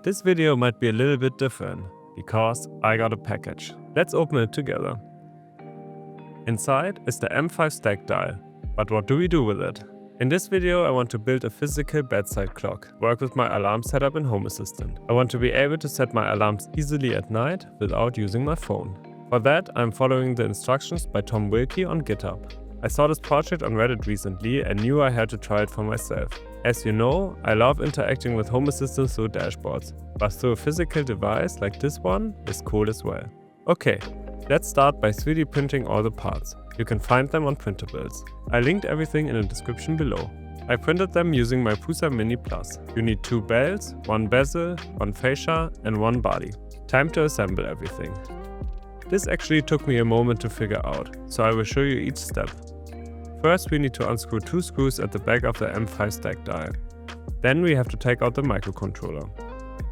This video might be a little bit different, because I got a package. Let's open it together. Inside is the M5 stack dial, but what do we do with it? In this video I want to build a physical bedside clock, work with my alarm setup in Home Assistant. I want to be able to set my alarms easily at night without using my phone. For that I'm following the instructions by Tom Wilkie on GitHub. I saw this project on Reddit recently and knew I had to try it for myself. As you know, I love interacting with Home Assistant through dashboards, but through a physical device like this one is cool as well. Okay, let's start by 3D printing all the parts. You can find them on Printables. I linked everything in the description below. I printed them using my Prusa Mini Plus. You need 2 bells, 1 bezel, 1 fascia and 1 body. Time to assemble everything. This actually took me a moment to figure out, so I will show you each step. First we need to unscrew 2 screws at the back of the M5 stack dial. Then we have to take out the microcontroller.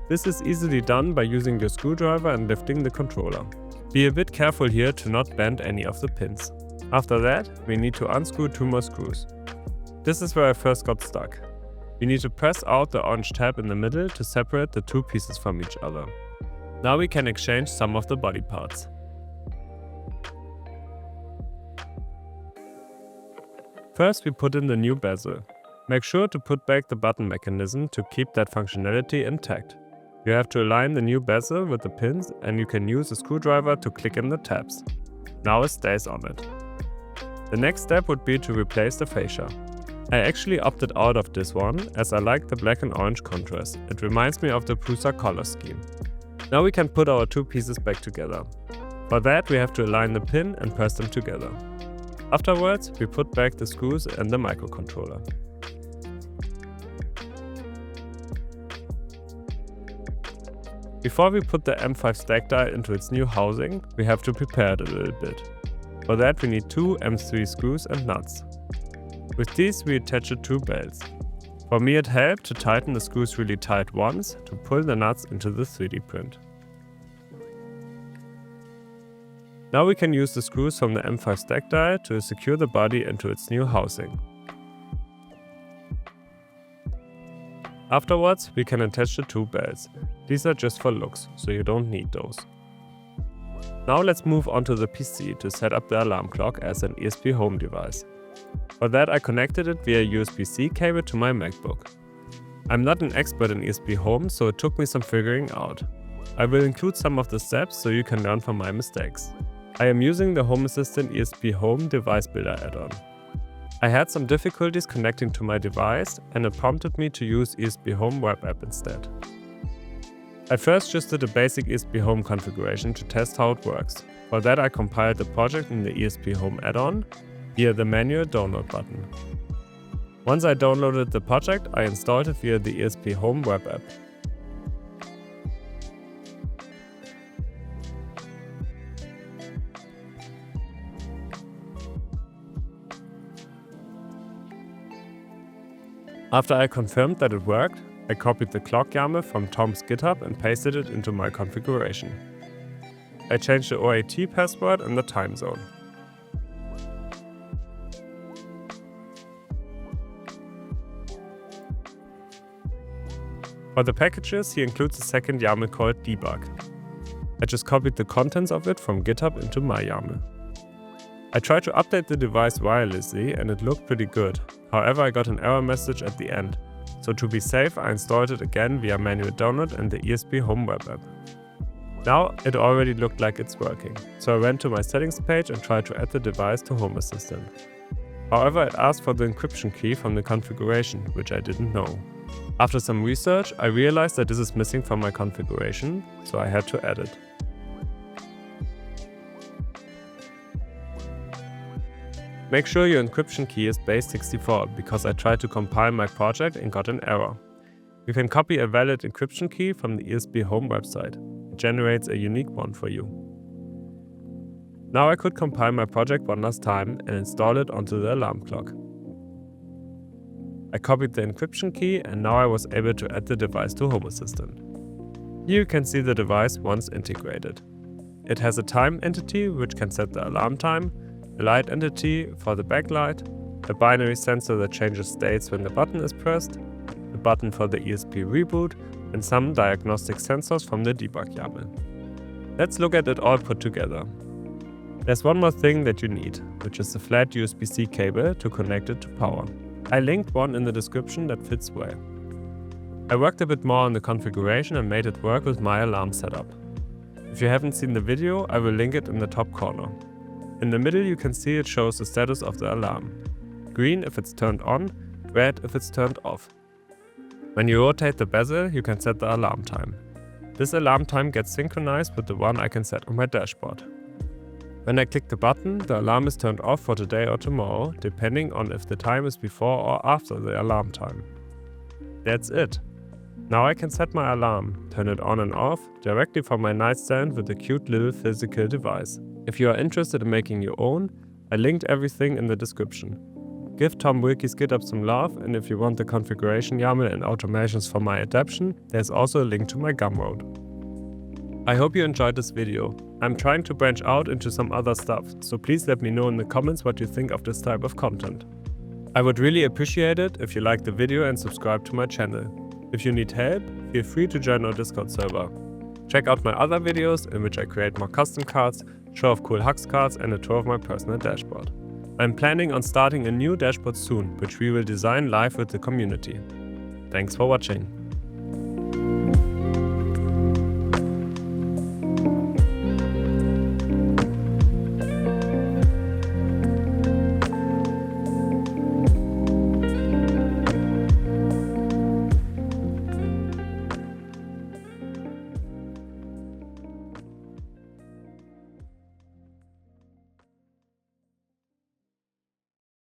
This is easily done by using your screwdriver and lifting the controller. Be a bit careful here to not bend any of the pins. After that, we need to unscrew 2 more screws. This is where I first got stuck. We need to press out the orange tab in the middle to separate the 2 pieces from each other. Now we can exchange some of the body parts. First we put in the new bezel. Make sure to put back the button mechanism to keep that functionality intact. You have to align the new bezel with the pins and you can use a screwdriver to click in the tabs. Now it stays on it. The next step would be to replace the fascia. I actually opted out of this one as I like the black and orange contrast. It reminds me of the Prusa color scheme. Now we can put our 2 pieces back together. For that we have to align the pin and press them together. Afterwards, we put back the screws and the microcontroller. Before we put the M5 stack dial into its new housing, we have to prepare it a little bit. For that we need 2 M3 screws and nuts. With these we attach the 2 belts. For me it helped to tighten the screws really tight once to pull the nuts into the 3D print. Now we can use the screws from the M5 stack dial to secure the body into its new housing. Afterwards, we can attach the 2 bells. These are just for looks, so you don't need those. Now let's move on to the PC to set up the alarm clock as an ESP home device. For that I connected it via USB-C cable to my MacBook. I'm not an expert in ESP home, so it took me some figuring out. I will include some of the steps so you can learn from my mistakes. I am using the Home Assistant ESP Home Device Builder add-on. I had some difficulties connecting to my device and it prompted me to use ESP Home web app instead. I first just did a basic ESP Home configuration to test how it works. For that I compiled the project in the ESP Home add-on via the manual download button. Once I downloaded the project, I installed it via the ESP Home web app. After I confirmed that it worked, I copied the clock YAML from Tom's GitHub and pasted it into my configuration. I changed the OAT password and the time zone. For the packages, he includes a second YAML called debug. I just copied the contents of it from GitHub into my YAML. I tried to update the device wirelessly and it looked pretty good. However, I got an error message at the end. So to be safe, I installed it again via manual download and the ESP Home web app. Now it already looked like it's working. So I went to my settings page and tried to add the device to Home Assistant. However, it asked for the encryption key from the configuration, which I didn't know. After some research, I realized that this is missing from my configuration, so I had to add it. Make sure your encryption key is base64 because I tried to compile my project and got an error. You can copy a valid encryption key from the ESP Home website. It generates a unique one for you. Now I could compile my project one last time and install it onto the alarm clock. I copied the encryption key and now I was able to add the device to Home Assistant. Here you can see the device once integrated. It has a time entity which can set the alarm time, a light entity for the backlight, a binary sensor that changes states when the button is pressed, a button for the ESP reboot, and some diagnostic sensors from the debug YAML. Let's look at it all put together. There's one more thing that you need, which is the flat USB-C cable to connect it to power. I linked one in the description that fits well. I worked a bit more on the configuration and made it work with my alarm setup. If you haven't seen the video, I will link it in the top corner. In the middle you can see it shows the status of the alarm. Green if it's turned on, red if it's turned off. When you rotate the bezel, you can set the alarm time. This alarm time gets synchronized with the one I can set on my dashboard. When I click the button, the alarm is turned off for today or tomorrow, depending on if the time is before or after the alarm time. That's it. Now I can set my alarm, turn it on and off, directly from my nightstand with a cute little physical device. If you are interested in making your own, I linked everything in the description. Give Tom Wilkie's GitHub some love, and if you want the configuration YAML and automations for my adaptation, there's also a link to my Gumroad. I hope you enjoyed this video. I'm trying to branch out into some other stuff, so please let me know in the comments what you think of this type of content. I would really appreciate it if you like the video and subscribe to my channel. If you need help, feel free to join our Discord server. Check out my other videos in which I create more custom cards, show off cool Hux cards and a tour of my personal dashboard. I'm planning on starting a new dashboard soon, which we will design live with the community. Thanks for watching.